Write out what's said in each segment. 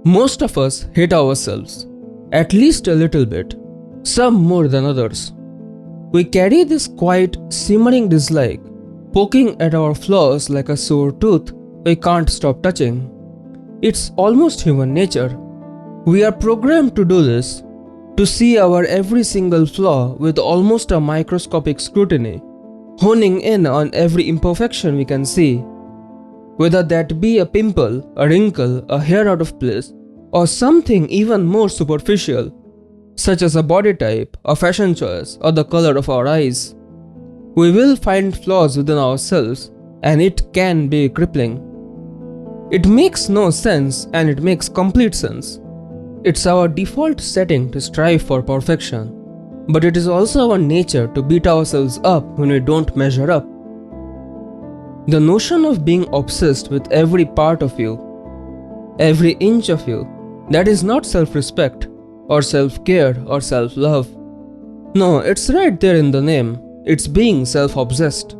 Most of us hate ourselves, at least a little bit, some more than others. We carry this quiet, simmering dislike, poking at our flaws like a sore tooth we can't stop touching. It's almost human nature. We are programmed to do this, to see our every single flaw with almost a microscopic scrutiny, honing in on every imperfection we can see. Whether that be a pimple, a wrinkle, a hair out of place, or something even more superficial, such as a body type, a fashion choice, or the color of our eyes. We will find flaws within ourselves, and it can be crippling. It makes no sense, and it makes complete sense. It's our default setting to strive for perfection, but it is also our nature to beat ourselves up when we don't measure up. The notion of being obsessed with every part of you, every inch of you, that is not self-respect, or self-care, or self-love. No, it's right there in the name. It's being self-obsessed.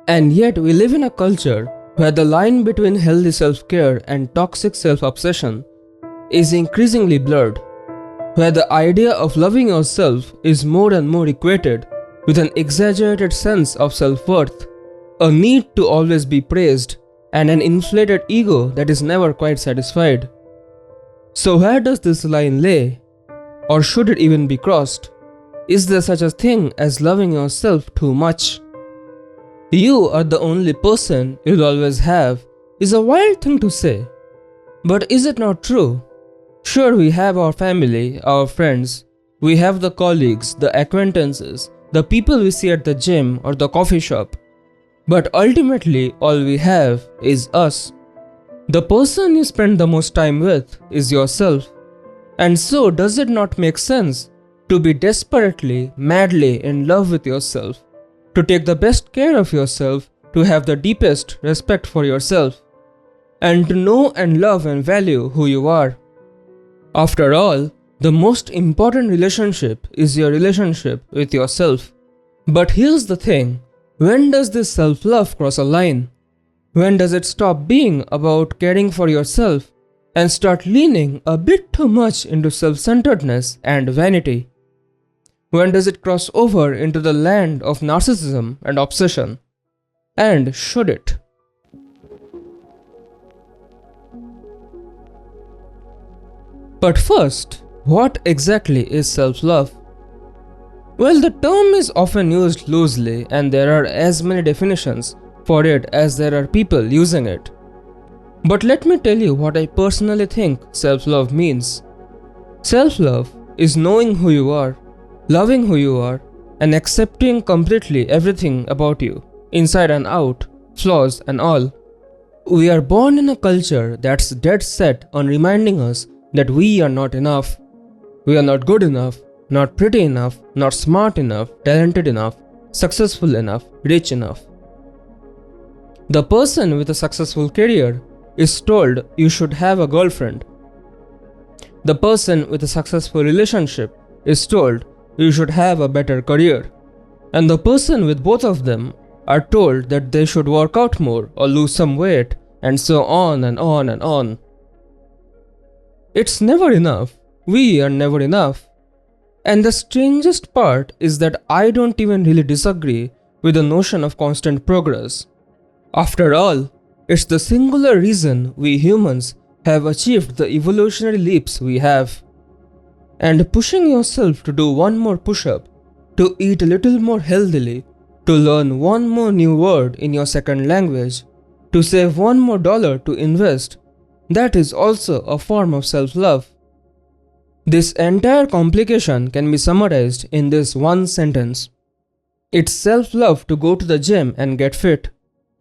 And yet we live in a culture where the line between healthy self-care and toxic self-obsession is increasingly blurred, where the idea of loving yourself is more and more equated with an exaggerated sense of self-worth, a need to always be praised, and an inflated ego that is never quite satisfied. So where does this line lay? Or should it even be crossed? Is there such a thing as loving yourself too much? You are the only person you'll always have is a wild thing to say. But is it not true? Sure, we have our family, our friends, we have the colleagues, the acquaintances, the people we see at the gym or the coffee shop. But ultimately, all we have is us. The person you spend the most time with is yourself. And so, does it not make sense to be desperately, madly in love with yourself, to take the best care of yourself, to have the deepest respect for yourself, and to know and love and value who you are? After all, the most important relationship is your relationship with yourself. But here's the thing. When does this self-love cross a line? When does it stop being about caring for yourself and start leaning a bit too much into self-centeredness and vanity? When does it cross over into the land of narcissism and obsession? And should it? But first, what exactly is self-love? Well, the term is often used loosely, and there are as many definitions for it as there are people using it. But let me tell you what I personally think self-love means. Self-love is knowing who you are, loving who you are, and accepting completely everything about you, inside and out, flaws and all. We are born in a culture that's dead set on reminding us that we are not enough. We are not good enough, not pretty enough, not smart enough, talented enough, successful enough, rich enough. The person with a successful career is told you should have a girlfriend. The person with a successful relationship is told you should have a better career. And the person with both of them are told that they should work out more or lose some weight, and so on and on and on. It's never enough. We are never enough. And the strangest part is that I don't even really disagree with the notion of constant progress. After all, it's the singular reason we humans have achieved the evolutionary leaps we have. And pushing yourself to do one more push-up, to eat a little more healthily, to learn one more new word in your second language, to save one more dollar to invest, that is also a form of self-love. This entire complication can be summarized in this one sentence. It's self-love to go to the gym and get fit.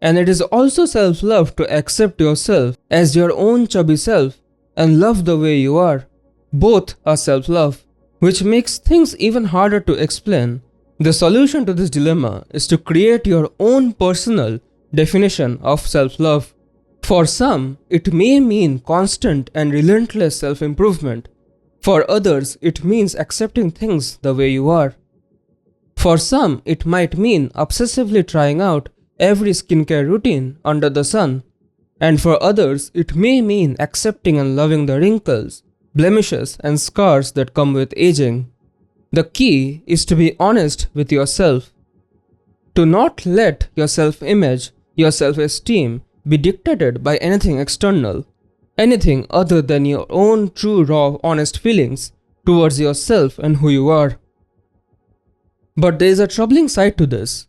And it is also self-love to accept yourself as your own chubby self and love the way you are. Both are self-love, which makes things even harder to explain. The solution to this dilemma is to create your own personal definition of self-love. For some, it may mean constant and relentless self-improvement. For others, it means accepting things the way you are. For some, it might mean obsessively trying out every skincare routine under the sun. And for others, it may mean accepting and loving the wrinkles, blemishes, and scars that come with aging. The key is to be honest with yourself, to not let your self-image, your self-esteem be dictated by anything external, anything other than your own true, raw, honest feelings towards yourself and who you are. But there is a troubling side to this.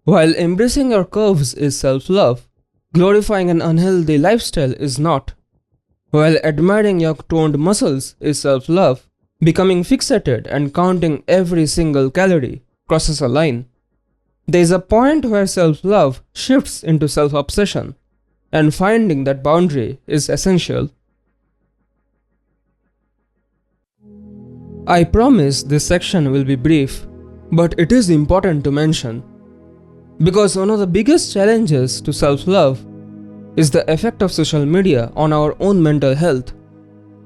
While embracing your curves is self-love, glorifying an unhealthy lifestyle is not. While admiring your toned muscles is self-love, becoming fixated and counting every single calorie crosses a line. There is a point where self-love shifts into self-obsession, and finding that boundary is essential. I promise this section will be brief, but it is important to mention. Because one of the biggest challenges to self-love is the effect of social media on our own mental health.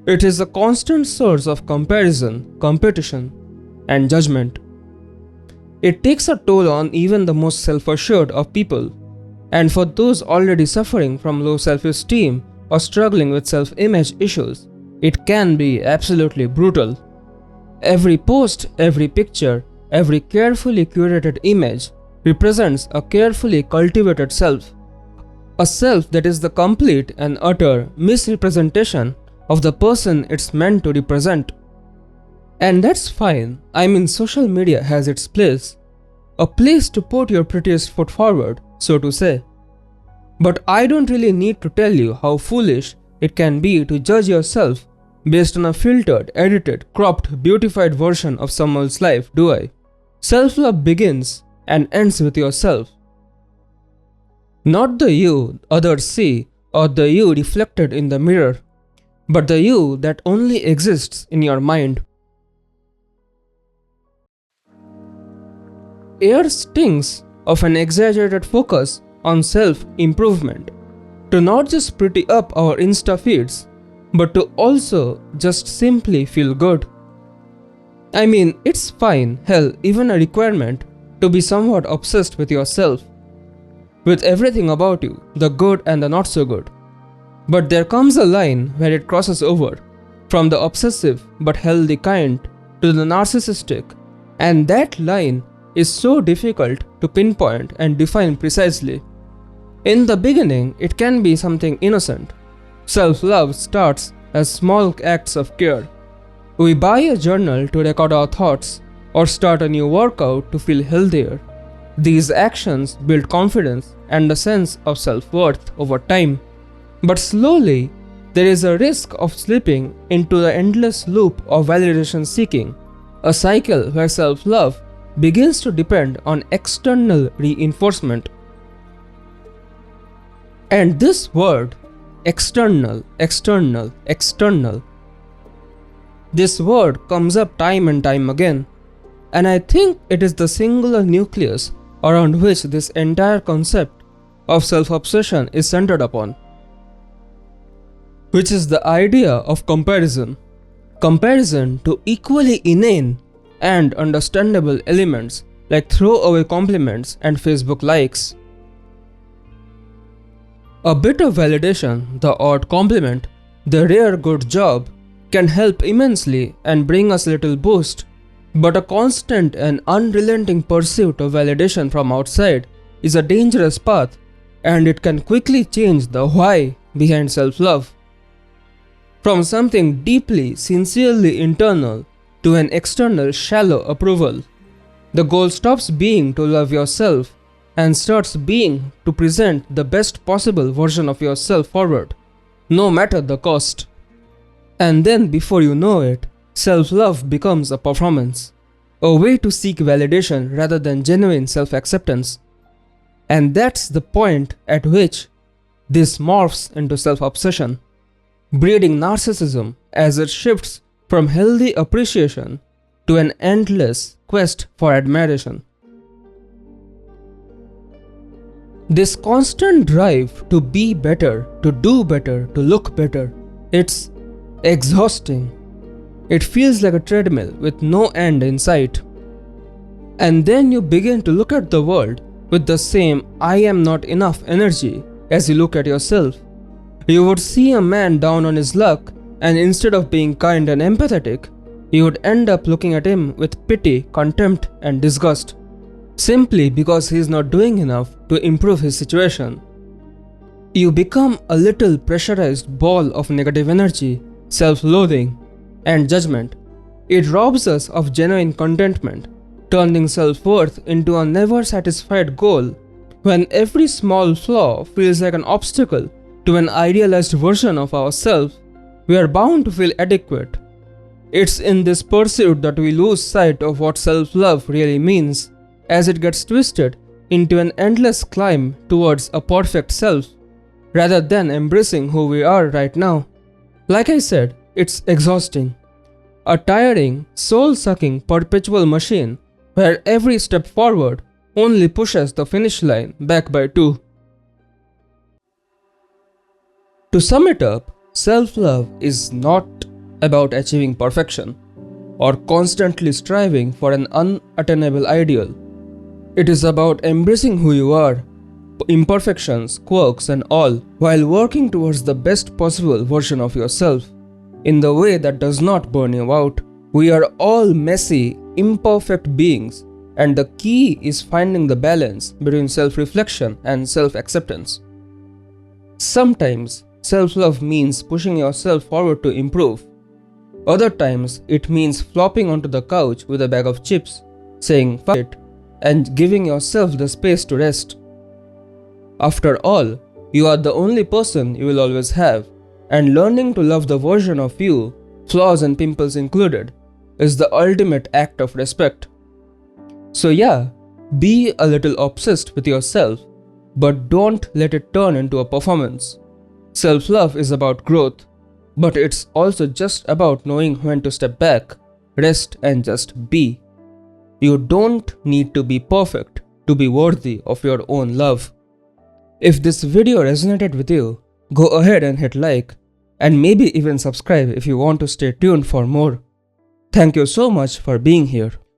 It is a constant source of comparison, competition, and judgment. It takes a toll on even the most self-assured of people, and for those already suffering from low self-esteem or struggling with self-image issues, it can be absolutely brutal. Every post, every picture, every carefully curated image represents a carefully cultivated self. A self that is the complete and utter misrepresentation of the person it's meant to represent. And that's fine. I mean, social media has its place. A place to put your prettiest foot forward, so to say. But I don't really need to tell you how foolish it can be to judge yourself based on a filtered, edited, cropped, beautified version of someone's life, do I? Self-love begins and ends with yourself. Not the you others see or the you reflected in the mirror, but the you that only exists in your mind. Air stings of an exaggerated focus on self-improvement, to not just pretty up our Insta feeds, but to also just simply feel good. I mean, it's fine, hell, even a requirement to be somewhat obsessed with yourself, with everything about you, the good and the not so good. But there comes a line where it crosses over, from the obsessive but healthy kind to the narcissistic, and that line is so difficult to pinpoint and define precisely. In the beginning, it can be something innocent. Self-love starts as small acts of care. We buy a journal to record our thoughts or start a new workout to feel healthier. These actions build confidence and a sense of self-worth over time. But slowly, there is a risk of slipping into the endless loop of validation seeking, a cycle where self-love begins to depend on external reinforcement. And this word, external, this word comes up time and time again, and I think it is the singular nucleus around which this entire concept of self-obsession is centered upon, which is the idea of comparison. Comparison to equally inane and understandable elements like throwaway compliments and Facebook likes. A bit of validation, the odd compliment, the rare good job can help immensely and bring us a little boost, but a constant and unrelenting pursuit of validation from outside is a dangerous path, and it can quickly change the why behind self-love. From something deeply, sincerely internal to an external shallow approval, the goal stops being to love yourself and starts being to present the best possible version of yourself forward, no matter the cost. And then before you know it, self-love becomes a performance, a way to seek validation rather than genuine self-acceptance. And that's the point at which this morphs into self-obsession, breeding narcissism as it shifts from healthy appreciation to an endless quest for admiration. This constant drive to be better, to do better, to look better, it's exhausting. It feels like a treadmill with no end in sight. And then you begin to look at the world with the same I am not enough energy as you look at yourself. You would see a man down on his luck, and instead of being kind and empathetic, you would end up looking at him with pity, contempt, and disgust, simply because he is not doing enough to improve his situation. You become a little pressurized ball of negative energy, self-loathing, and judgment. It robs us of genuine contentment, turning self-worth into a never-satisfied goal. When every small flaw feels like an obstacle to an idealized version of ourselves, we are bound to feel adequate. It's in this pursuit that we lose sight of what self-love really means, as it gets twisted into an endless climb towards a perfect self, rather than embracing who we are right now. Like I said, it's exhausting. A tiring, soul-sucking, perpetual machine where every step forward only pushes the finish line back by 2. To sum it up, self-love is not about achieving perfection or constantly striving for an unattainable ideal. It is about embracing who you are, imperfections, quirks, and all, while working towards the best possible version of yourself in the way that does not burn you out. We are all messy, imperfect beings, and the key is finding the balance between self-reflection and self-acceptance. Sometimes, self-love means pushing yourself forward to improve. Other times, it means flopping onto the couch with a bag of chips, saying "fuck it," and giving yourself the space to rest. After all, you are the only person you will always have, and learning to love the version of you, flaws and pimples included, is the ultimate act of respect. So yeah, be a little obsessed with yourself, but don't let it turn into a performance. Self-love is about growth, but it's also just about knowing when to step back, rest, and just be. You don't need to be perfect to be worthy of your own love. If this video resonated with you, go ahead and hit like, and maybe even subscribe if you want to stay tuned for more. Thank you so much for being here.